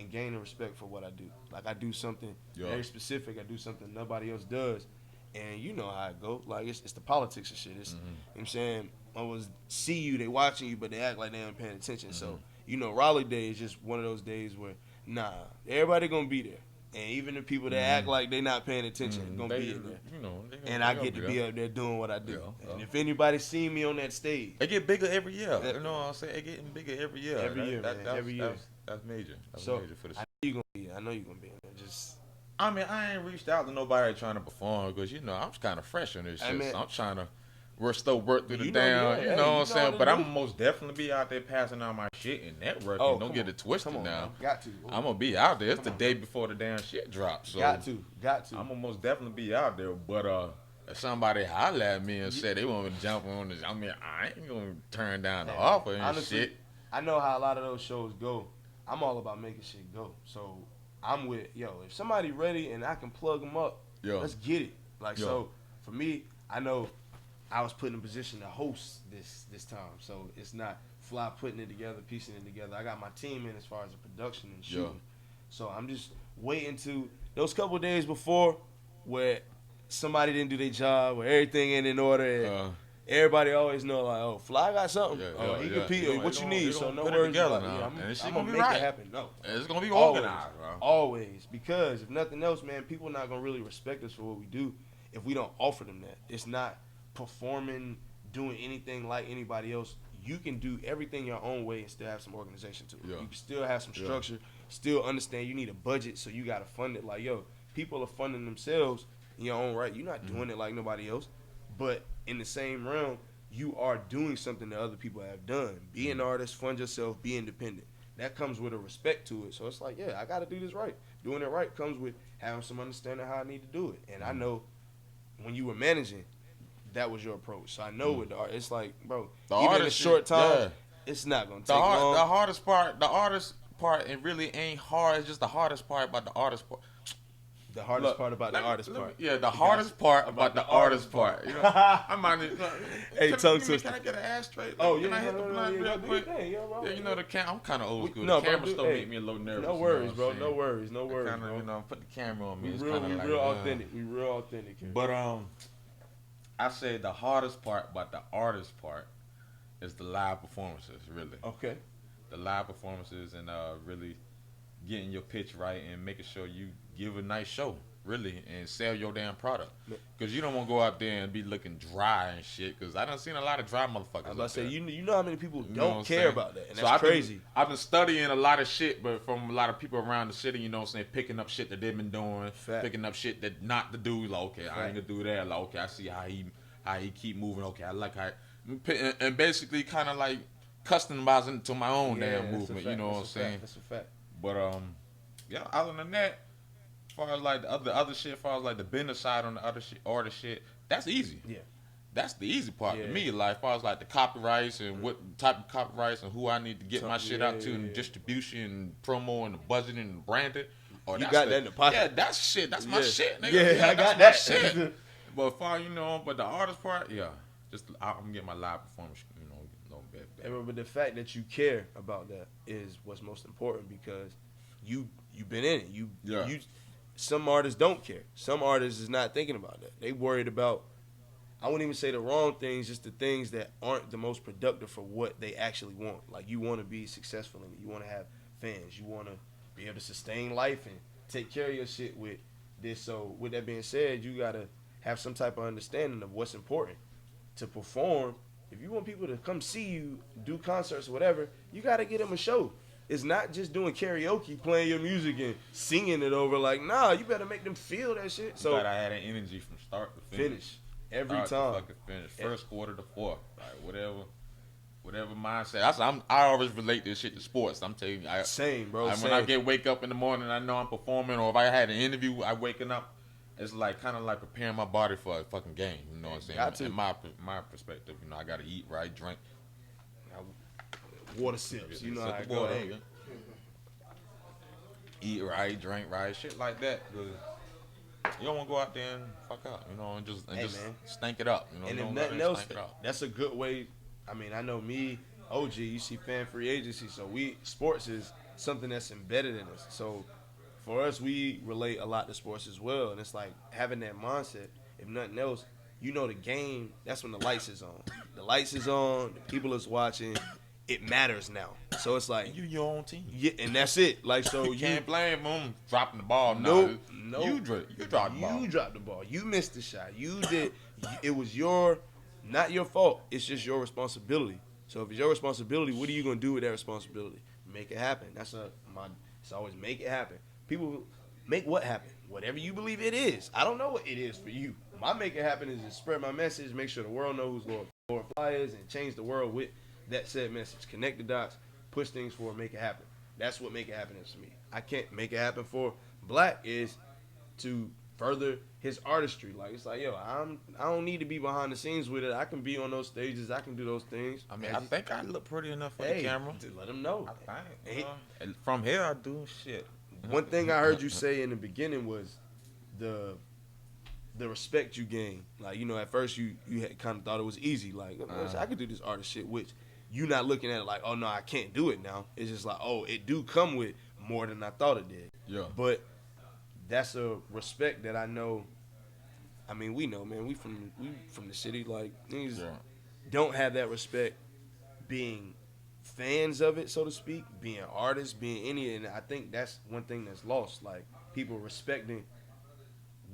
and gaining respect for what I do. Like I do something very specific. I do something nobody else does, and you know how it go. Like it's the politics of shit. It's you know what I'm saying. I was see you, they watching you, but they act like they ain't paying attention. So you know, Raleigh Day is just one of those days where everybody gonna be there. And even the people that act like they not paying attention gonna be in there. You know, and I get to be up there doing what I do. And if anybody see me on that stage, they get bigger every year. You know what I'm saying? They getting bigger every year. Every year. That's major. That's so major for the. I know you're gonna be in there. Just. I mean, I ain't reached out to nobody trying to perform because you know I'm kind of fresh on this shit. So I'm trying to. We're still work through the down, you know what I'm saying? But I'm most definitely be out there passing out my shit and networking. Don't get it twisted now. Man. Got to. I'm gonna be out there. It's the day before the damn shit drops. So got to. I'm gonna most definitely be out there. But if somebody holler at me and said they want me to jump on this, I mean, I ain't gonna turn down the offer and honestly, shit. I know how a lot of those shows go. I'm all about making shit go. So I'm with if somebody ready and I can plug them up, let's get it. Like so, for me, I know. I was put in a position to host this time, so it's not Phly putting it together, piecing it together. I got my team in as far as the production and shooting, so I'm just waiting to those couple of days before where somebody didn't do their job, where everything ain't in order, and everybody always know like, oh, Phly got something, he compete, what you need, so no worries about it. I'm gonna make it happen. No, it's gonna be organized, bro. Always, because if nothing else, man, people not gonna really respect us for what we do if we don't offer them that. It's not performing, doing anything like anybody else. You can do everything your own way and still have some organization to it. You can still have some structure, still understand you need a budget, so you got to fund it. Like, people are funding themselves in your own right. You're not doing it like nobody else, but in the same realm, you are doing something that other people have done. Be an artist, fund yourself, be independent. That comes with a respect to it. So it's like, I got to do this right. Doing it right comes with having some understanding how I need to do it. And I know when you were managing, that was your approach. So I know with the art, it's like, bro, even in a short time, it's not gonna take long. The hardest part, it really ain't hard. It's just the hardest part about the artist part. The hardest part about the artist part. Yeah, the hardest part about the artist part. You know, I might. Hey, tongue twister. Can I get an ashtray? Oh, can I hit the blunt real quick? Yeah, you know I'm kind of old school. No, the camera still make me a little nervous. No worries, bro. No worries. Kind of, put the camera on me. We real authentic. We real authentic. But I say the hardest part about the artist part is the live performances, really. Okay. The live performances and really getting your pitch right and making sure you give a nice show, really, and sell your damn product. Because you don't want to go out there and be looking dry and shit, because I done seen a lot of dry motherfuckers. I was about to say, you know how many people don't care about that, and that's crazy. I've been studying a lot of shit, but from a lot of people around the city, you know what I'm saying, picking up shit that they've been doing, picking up shit that not to do, like, okay, I ain't gonna do that, like, okay, I see how he keep moving, okay, I like how, and basically kind of like customizing to my own damn movement, you know what I'm saying? That's a fact. But, other than that, as far as like the other shit, as far as like the business side on the other shit, artist shit, that's easy. Yeah. That's the easy part to me. Like, as far as like the copyrights and what type of copyrights and who I need to get my shit out to, and distribution, and promo, and the budgeting, and branding. You got that in the pocket. Yeah, that's shit. That's my shit, nigga. Yeah, I got that shit. But as far but the artist part, just I'm getting my live performance, better. But the fact that you care about that is what's most important, because you've been in it. You some artists don't care. Some artists is not thinking about that. They worried about, I wouldn't even say the wrong things, just the things that aren't the most productive for what they actually want. Like, you want to be successful in it. You want to have fans. You want to be able to sustain life and take care of your shit with this. So with that being said, you got to have some type of understanding of what's important to perform. If you want people to come see you, do concerts or whatever, you got to get them a show. It's not just doing karaoke, playing your music and singing it over. Like, nah, you better make them feel that shit. So I had an energy from start to finish. Every time. To fucking finish. First quarter to fourth. Like, whatever mindset. I always relate this shit to sports. I'm telling you. Same, bro. When I wake up in the morning, I know I'm performing, or if I had an interview, I waking up. It's like kind of like preparing my body for a fucking game. You know what I'm saying? Got to. In my perspective, I got to eat right, drink. Water sips. You know how it goes. Eat right, drink right, shit like that. You don't want to go out there and fuck up, and just stank it up. And if nothing else, that's a good way. I mean, I know me, OG, you see fan free agency, so sports is something that's embedded in us. So for us, we relate a lot to sports as well, and it's like having that mindset. If nothing else, you know the game. That's when the lights is on. The lights is on. The people is watching. It matters now. So it's like you your own team. Yeah, and that's it. Like so, you can't blame them dropping the ball. Nope. You dropped the ball. You dropped the ball. You missed the shot. You did. It was not your fault. It's just your responsibility. So if it's your responsibility, what are you gonna do with that responsibility? Make it happen. It's always make it happen. People make what happen. Whatever you believe it is. I don't know what it is for you. My make it happen is just spread my message, make sure the world knows who Lord Phly is, and change the world with that said message. Connect the dots, push things forward, make it happen. That's what make it happen is for me. I can't make it happen for Blaq is to further his artistry. Like it's like, yo, I don't need to be behind the scenes with it. I can be on those stages. I can do those things. I mean, I think I look pretty enough for the camera. To let him know. I think. And from here, I do shit. One thing I heard you say in the beginning was the respect you gain. Like, you know, at first you had kind of thought it was easy. Like, I could do this artist shit, which you not looking at it like, oh, no, I can't do it now. It's just like, oh, it do come with more than I thought it did. Yeah. But that's a respect that I know. I mean, we know, man. We from the city. Like, niggas don't have that respect being fans of it, so to speak, being artists, being any. And I think that's one thing that's lost. Like, people respecting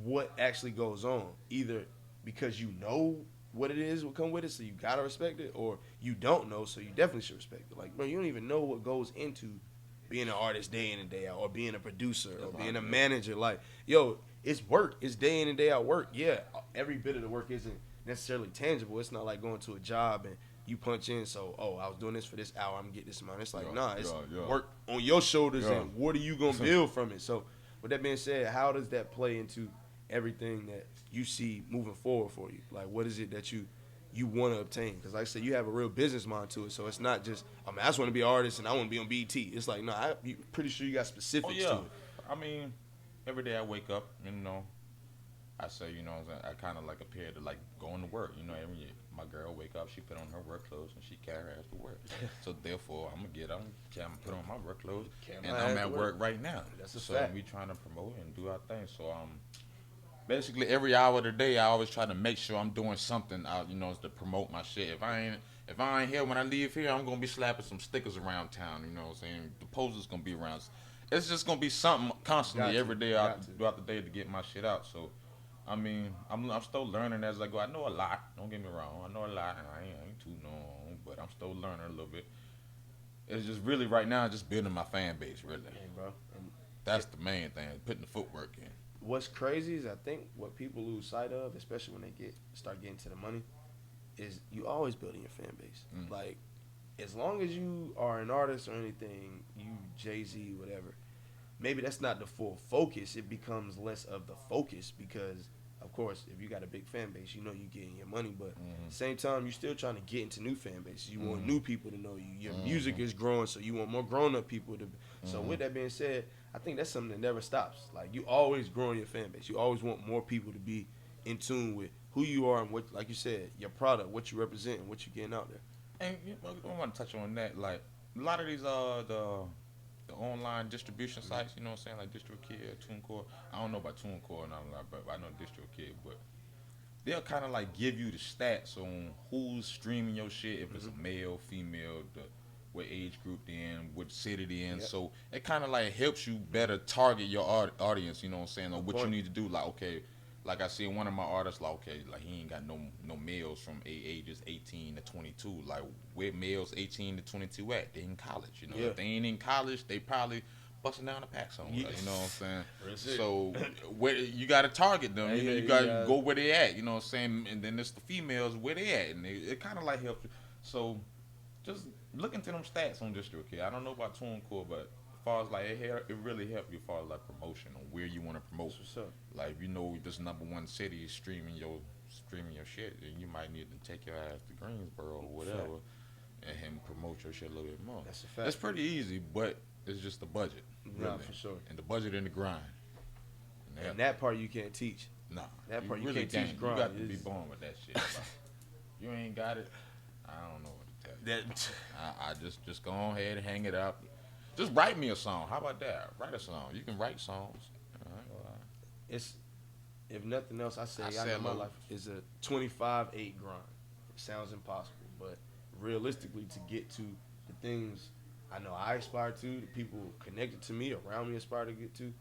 what actually goes on. Either because you know what it is will come with it, so you gotta respect it, or you don't know, so you definitely should respect it. Like, bro, you don't even know what goes into being an artist day in and day out, or being a producer, or being a manager. Like, yo, it's work. It's day in and day out work. Yeah, every bit of the work isn't necessarily tangible. It's not like going to a job and you punch in, so, oh, I was doing this for this hour, I'm gonna get this amount. It's like, it's work on your shoulders, and what are you gonna build from it? So, with that being said, how does that play into everything that you see moving forward for you? Like, what is it that you want to obtain? Because, like I said, you have a real business mind to it, so it's not just, I mean, I just want to be an artist and I want to be on BET. It's like, no, I'm pretty sure you got specifics to it. I mean, every day I wake up, you know, I say, you know, I kind of like appear to like going to work. You know, every year my girl wake up, she put on her work clothes and she carry her ass to work. So therefore, I'm gonna put on my work clothes, and I'm at work right now. That's a so fact. we trying to promote and do our thing. So basically every hour of the day, I always try to make sure I'm doing something out, you know, to promote my shit. If I ain't here when I leave here, I'm gonna be slapping some stickers around town. You know what I'm saying? The posters gonna be around. It's just gonna be something constantly every day throughout the day to get my shit out. So, I mean, I'm still learning as I go. I know a lot. Don't get me wrong. I know a lot, and I ain't too known, but I'm still learning a little bit. It's just really right now, just building my fan base, really. Yeah, bro. And that's the main thing, putting the footwork in. What's crazy is I think what people lose sight of, especially when they start getting to the money, is you always building your fan base. Like, as long as you are an artist or anything, you Jay-Z, whatever, maybe that's not the full focus. It becomes less of the focus because, of course, if you got a big fan base, you know you getting your money. But at the same time, you're still trying to get into new fan bases. You want new people to know you. Your music is growing, so you want more grown-up people to. So with that being said, I think that's something that never stops. Like, you always growing your fan base. You always want more people to be in tune with who you are and what, like you said, your product, what you represent, and what you're getting out there. And I want to touch on that. Like, a lot of these the online distribution sites, you know what I'm saying, like DistroKid, TuneCore. I don't know about TuneCore and all that, but I know DistroKid. But they'll kind of like give you the stats on who's streaming your shit, if it's a male, female, what age group they in, what city they in. Yep. So it kind of like helps you better target your audience, you know what I'm saying, or what you need to do. Like, okay, like I see one of my artists, like, okay, like he ain't got no males from ages 18 to 22. Like, where males 18 to 22 at? They in college, you know. If they ain't in college, they probably busting down the pack somewhere. You know what I'm saying? So where you got to target them. You got to go where they at. You know what I'm saying? And then it's the females where they at, and it kind of like helps you. So just look into them stats on DistroKid. I don't know about TuneCore, but as far as like it really helps you as far as like promotion on where you want to promote. Like, if you know this #1 city is streaming your shit, then you might need to take your ass to Greensboro or whatever and promote your shit a little bit more. That's a fact. It's pretty easy, but it's just the budget. Really. For sure. And the budget and the grind. And that part you can't teach. Nah. That part you really can't teach. Grind. You got to be born with that shit. Like, you ain't got it, I don't know what to tell you. I just go ahead and hang it up. Just write me a song. How about that? Write a song. You can write songs. It's, if nothing else, I say I know my life is a 25/8 grind. It sounds impossible, but realistically, to get to the things I know I aspire to, the people connected to me, around me aspire to get to,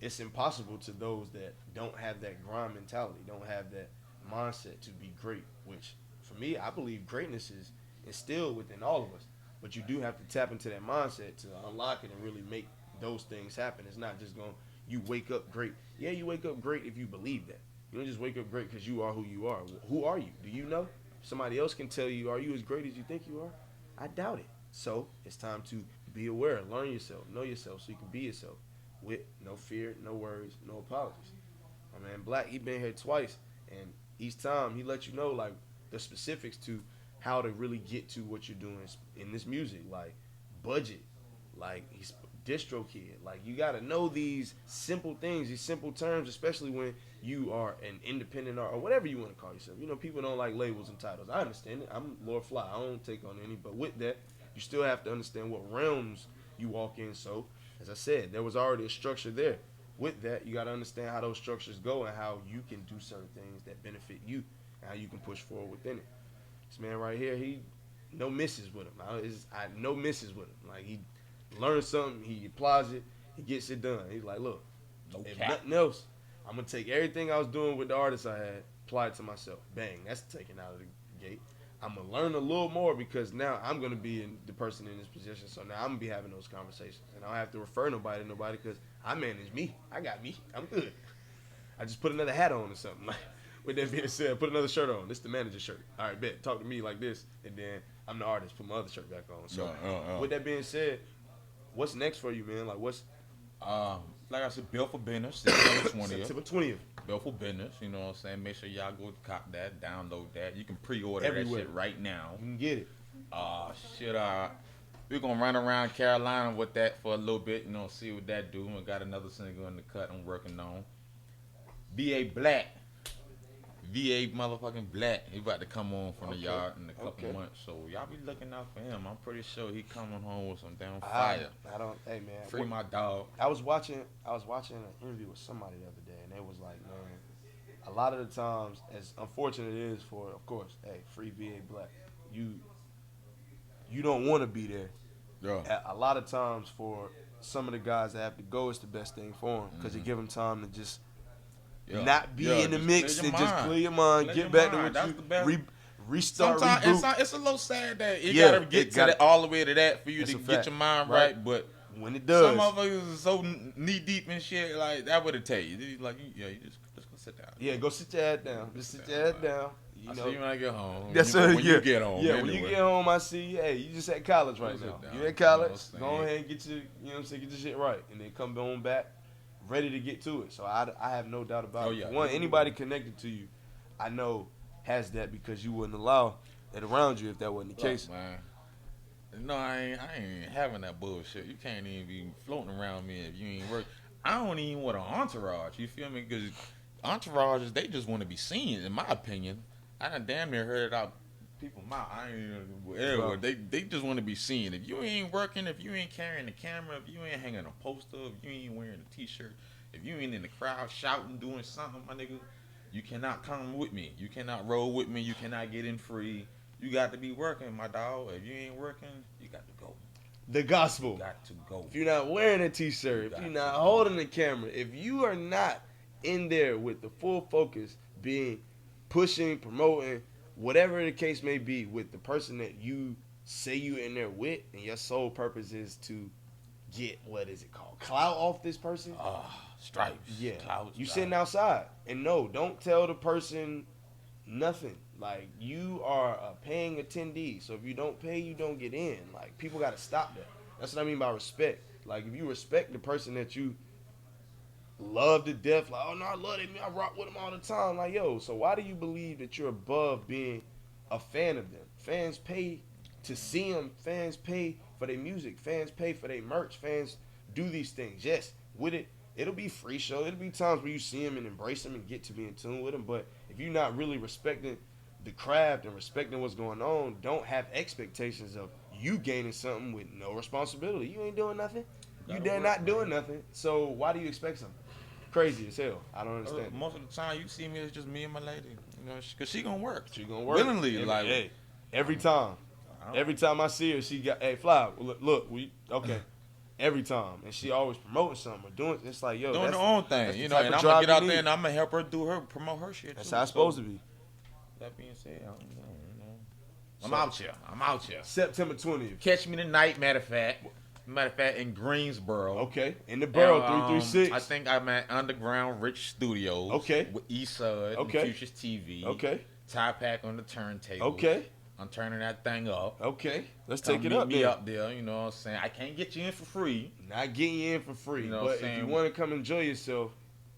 it's impossible to those that don't have that grind mentality, don't have that mindset to be great, which for me, I believe greatness is instilled within all of us. But you do have to tap into that mindset to unlock it and really make those things happen. It's not just going, you wake up great. Yeah, you wake up great if you believe that. You don't just wake up great because you are who you are. Who are you? Do you know? Somebody else can tell you, are you as great as you think you are? I doubt it. So it's time to be aware, learn yourself, know yourself so you can be yourself with no fear, no worries, no apologies. My man Blaq, he been here twice, and each time he let you know like the specifics to how to really get to what you're doing in this music, like budget, like he's distro kid. Like you gotta know these simple things, these simple terms, especially when you are an independent art or whatever you want to call yourself. You know, people don't like labels and titles. I understand it. I'm Lord Phly. I don't take on any, but with that, you still have to understand what realms you walk in. So, as I said, there was already a structure there. With that, you gotta understand how those structures go and how you can do certain things that benefit you and how you can push forward within it. This man right here, he no misses with him. I no misses with him. Like he learns something, he applies it, he gets it done. He's like, look, if nothing else, I'm gonna take everything I was doing with the artists I had, apply it to myself. Bang, that's taken out of the gate. I'm gonna learn a little more because now I'm gonna be the person in this position. So now I'm gonna be having those conversations, and I don't have to refer nobody to nobody because I manage me. I got me. I'm good. I just put another hat on or something. Like, with that being said, put another shirt on. This is the manager shirt. All right, bet. Talk to me like this, and then I'm the artist. Put my other shirt back on. So with that being said, what's next for you, man? Like what's like I said, built for business. September 20th. September 20th. Built for business. You know what I'm saying? Make sure y'all go cop that, download that. You can pre-order everywhere. That shit right now. You can get it. Shit. We're gonna run around Carolina with that for a little bit. You know, see what that do. We got another single in the cut I'm working on. Blaq. VA motherfucking Blaq. He about to come on from the yard in a couple months. So y'all be looking out for him. I'm pretty sure he coming home with some damn fire. Hey man. Free my dog. I was watching an interview with somebody the other day, and they was like, man, a lot of the times, as unfortunate it is for, of course, hey, free VA Blaq, you don't want to be there. Yeah. A lot of times for some of the guys that have to go, it's the best thing for them because it give them time to just not be in the mix and just clear your mind, get back to what you restart. Sometimes it's a little sad that you gotta get to all the way to that for you to get your mind right. But when it does, some motherfuckers are so knee deep in shit. Like that would tell you, like, you just go sit down. Yeah, go sit your head down. Just sit your head down. You know, see you when I get home. When you get home. Yeah, when you get home, I see you. Hey, you just at college right now. You at college. Go ahead and get your, you know what I'm saying, get your shit right, and then come on back, ready to get to it. So I have no doubt about it. One, anybody connected to you, I know, has that because you wouldn't allow it around you if that wasn't the case. Man. No, I ain't having that bullshit. You can't even be floating around me if you ain't work. I don't even want an entourage. You feel me? Because entourages, they just want to be seen, in my opinion. I done damn near heard it out people's mouth. They just want to be seen. If you ain't working, if you ain't carrying the camera, if you ain't hanging a poster, if you ain't wearing a t-shirt, if you ain't in the crowd shouting, doing something, my nigga, you cannot come with me. You cannot roll with me. You cannot get in free. You got to be working, my dog. If you ain't working, you got to go. The gospel. You got to go. If you're not wearing a t-shirt, if you're not holding the camera, if you are not in there with the full focus, being pushing, promoting, whatever the case may be, with the person that you say you in there with, and your sole purpose is to get, what is it called, clout off this person? Stripes. Yeah. Clout, you sitting outside. And no, don't tell the person nothing. Like, you are a paying attendee. So if you don't pay, you don't get in. Like, people got to stop that. That's what I mean by respect. Like, if you respect the person that you love to death, like, oh no, I love him, I rock with him all the time. Like, yo, so why do you believe that you're above being a fan of them? Fans pay to see them. Fans pay for their music. Fans pay for their merch. Fans do these things. Yes, with it, it'll be free show. It'll be times where you see them and embrace them and get to be in tune with them. But if you're not really respecting the craft and respecting what's going on, don't have expectations of you gaining something with no responsibility. You ain't doing nothing. You there not doing nothing. So why do you expect something? Crazy as hell. I don't understand. Most of the time, you see me, it's just me and my lady. You know, cause she gonna work. She gonna work willingly, every time. Every time I see her, she got, hey, Phly, look, we okay. Every time, and she always promoting something or doing. It's like, yo, doing her own thing, you know. And I'm gonna get out there and I'm gonna help her promote her shit. That's how it's supposed to be. That being said, I'm out here. I'm out here. September 20th. Catch me tonight. Matter of fact, in Greensboro. Okay, in the borough, 336. I think I'm at Underground Rich Studios. Okay. With Eastside. Okay. And Future's TV. Okay. Tie Pack on the turntable. Okay. I'm turning that thing up. Okay. Let's take it up meet me up there, you know what I'm saying? I can't get you in for free. Not getting you in for free. You know but if you want to come enjoy yourself,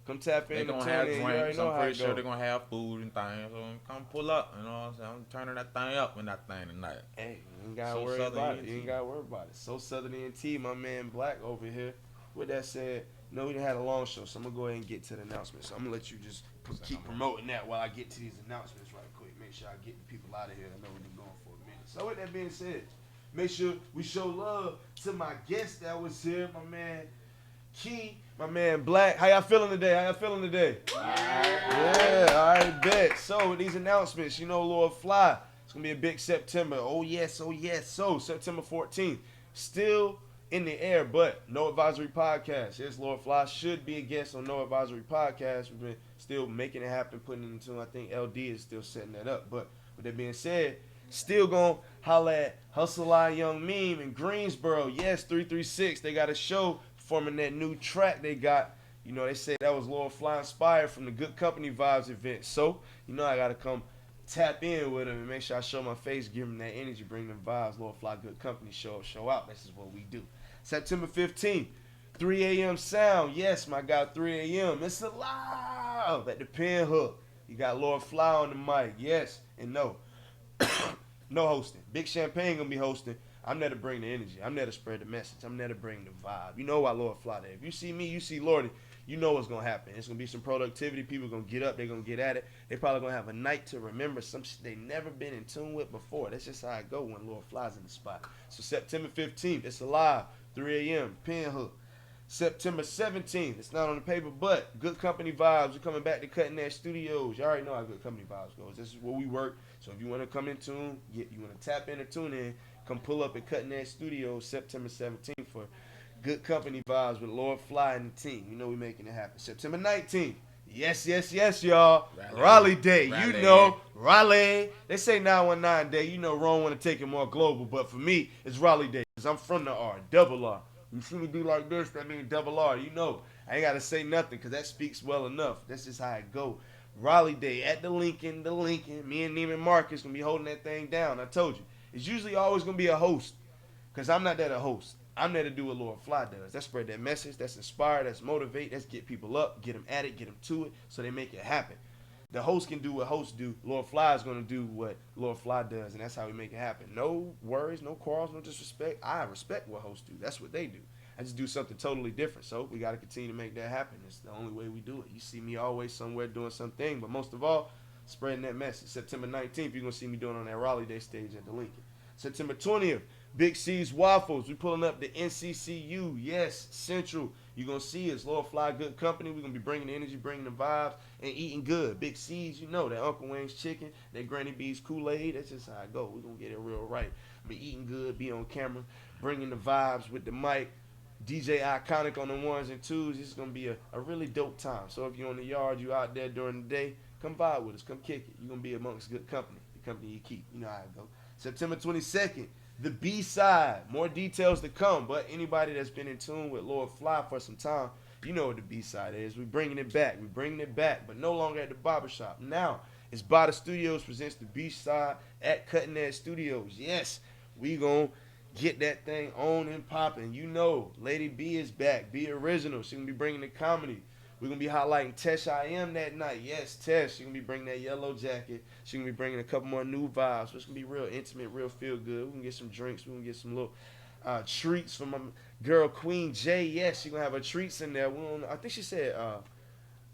come tap in. They're going to have drinks. I'm pretty sure they're going to have food and things. So come pull up, you know what I'm saying? I'm turning that thing up in that thing tonight. Hey, you ain't got to worry about it. You ain't got to worry about it. So Southern ENT, my man Blaq over here. With that said, we done had a long show, so I'm going to go ahead and get to the announcements. So I'm going to let you just keep promoting that while I get to these announcements right quick. Make sure I get the people out of here. I know we've been going for a minute. So with that being said, make sure we show love to my guest that was here, my man Key, my man Blaq. How y'all feeling today? Yeah, all right, bet. So with these announcements, Lord Phly, it's going to be a big September. Oh, yes. So September 14th, still in the air, but No Advisory Podcast. Yes, Lord Phly should be a guest on No Advisory Podcast. We've been still making it happen, putting it into, I think LD is still setting that up. But with that being said, still going to holla at Hustle I Young Meme in Greensboro. Yes, 336. They got a show performing that new track they got. They say that was Lord Phly inspired from the Good Company Vibes event. So, I got to come tap in with him and make sure I show my face, give him that energy, bring them vibes. Lord Phly Good Company show out. This is what we do. September 15th, 3 a.m. sound. Yes, my guy, 3 a.m. It's alive at the Pin Hook. You got Lord Phly on the mic. Yes and no. No hosting. Big Champagne going to be hosting. I'm there to bring the energy. I'm there to spread the message. I'm there to bring the vibe. You know why Lord Phly there. If you see me, you see Lordy, you know what's going to happen. It's going to be some productivity. People are going to get up. They're going to get at it. They probably going to have a night to remember some shit they never been in tune with before. That's just how it go when Lord Phly's in the spot. So September 15th, it's alive. 3 a.m. Pin Hook. September 17th, it's not on the paper, but Good Company Vibes. We're coming back to Cutting Edge Studios. You already know how Good Company Vibes goes. This is where we work. So if you want to come in tune, you want to tap in or tune in, come pull up at Cutting Edge Studios September 17th for Good Company Vibes with Lord Phly and the team. We're making it happen. September 19th. Yes, y'all. Raleigh Day. Raleigh. They say 919 Day. Ron want to take it more global, but for me, it's Raleigh Day. I'm from the R, double R. You see me do like this, that means double R. I ain't got to say nothing because that speaks well enough. That's just how it go. Raleigh Day at the Lincoln. Me and Neiman Marcus going to be holding that thing down. I told you. It's usually always going to be a host because I'm not there to host. I'm there to do what Lord Phly does. That's spread that message. That's inspire. That's motivate. That's get people up, get them at it, get them to it so they make it happen. The host can do what hosts do. Lord Phly is going to do what Lord Phly does, and that's how we make it happen. No worries, no quarrels, no disrespect. I respect what hosts do. That's what they do. I just do something totally different. So we got to continue to make that happen. It's the only way we do it. You see me always somewhere doing something, but most of all, spreading that message. September 19th, you're going to see me doing on that Raleigh Day stage at the Lincoln. September 20th, Big C's Waffles. We pulling up the NCCU. Yes, Central. You're going to see us. Lord Phly Good Company. We're going to be bringing the energy, bringing the vibes, and eating good. Big C's, that Uncle Wayne's chicken, that Granny B's Kool-Aid. That's just how it go. We're going to get it real right. Be eating good, be on camera, bringing the vibes with the mic. DJ Iconic on the ones and twos. This is going to be a really dope time. So if you're on the yard, you out there during the day, come vibe with us. Come kick it. You're going to be amongst good company. The company you keep. You know how it go. September 22nd, the B-side. More details to come, but anybody that's been in tune with Lord Phly for some time, you know what the B-side is. We're bringing it back, but no longer at the barbershop. Now, it's BATA Studios presents the B-side at Cutting Edge Studios. Yes, we going to get that thing on and popping. Lady B is back. Be original. She's going to be bringing the comedy. We're going to be highlighting Tesh I Am that night. Yes, Tesh. She's going to be bringing that yellow jacket. She's going to be bringing a couple more new vibes. So it's going to be real intimate, real feel good. We're going to get some drinks. We're going to get some little treats from my girl Queen J. Yes, she's going to have her treats in there. I think she said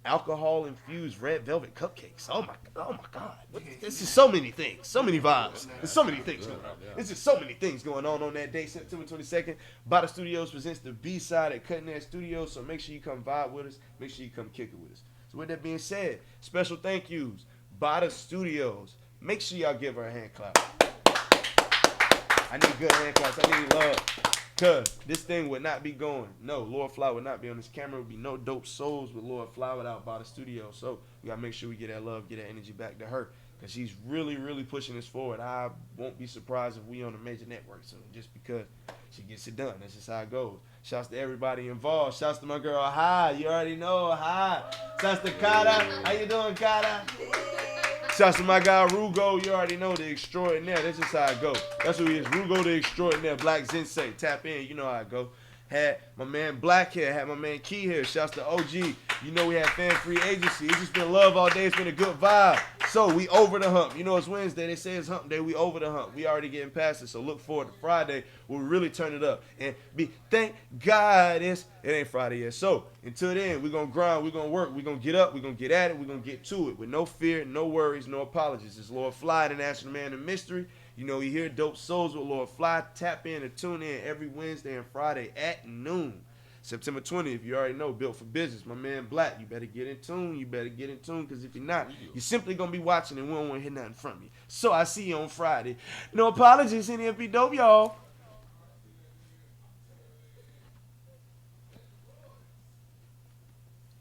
alcohol infused red velvet cupcakes. Oh my God. This is so many things, so many vibes. There's so many things going on. There's just so many things going on that day, September 22nd. BATA Studios presents the B-side at Cutting Edge Studios, so make sure you come vibe with us. Make sure you come kick it with us. So with that being said, special thank yous, BATA Studios. Make sure y'all give her a hand clap. I need good hand claps. I need love. Cause this thing would not be going. No, Lord Phly would not be on this camera. There would be no dope souls with Lord Phly without BATA Studios. So we gotta make sure we get that love, get that energy back to her. Cause she's really, really pushing this forward. I won't be surprised if we on a major network soon, just because she gets it done. That's just how it goes. Shouts to everybody involved. Shouts to my girl Hi. You already know Hi. Shouts to Kata. How you doing, Kata? Shouts to my guy Rugo. You already know the extraordinaire. That's just how it go. That's who he is. Rugo the extraordinaire. Blaq Zensei. Tap in. You know how it go. Had my man Blaq here. Had my man Key here. Shouts to OG. You know we had Fan Free Agency. It's just been love all day. It's been a good vibe. So we over the hump. You know it's Wednesday. They say it's hump day. We over the hump. We already getting past it. So look forward to Friday. We'll really turn it up. And thank God it ain't Friday yet. So until then, we're going to grind. We're going to work. We're going to get up. We're going to get at it. We're going to get to it with no fear, no worries, no apologies. It's Lord Phly, the National Man of Mystery. You know, you hear Dope Souls with Lord Phly. Tap in and tune in every Wednesday and Friday at noon. September 20th, you already know, Built for Business. My man Blaq, you better get in tune. You better get in tune, because if you're not, you're simply going to be watching and we don't want to hear nothing from you. So I see you on Friday. No apologies, nAFbDOPE, y'all.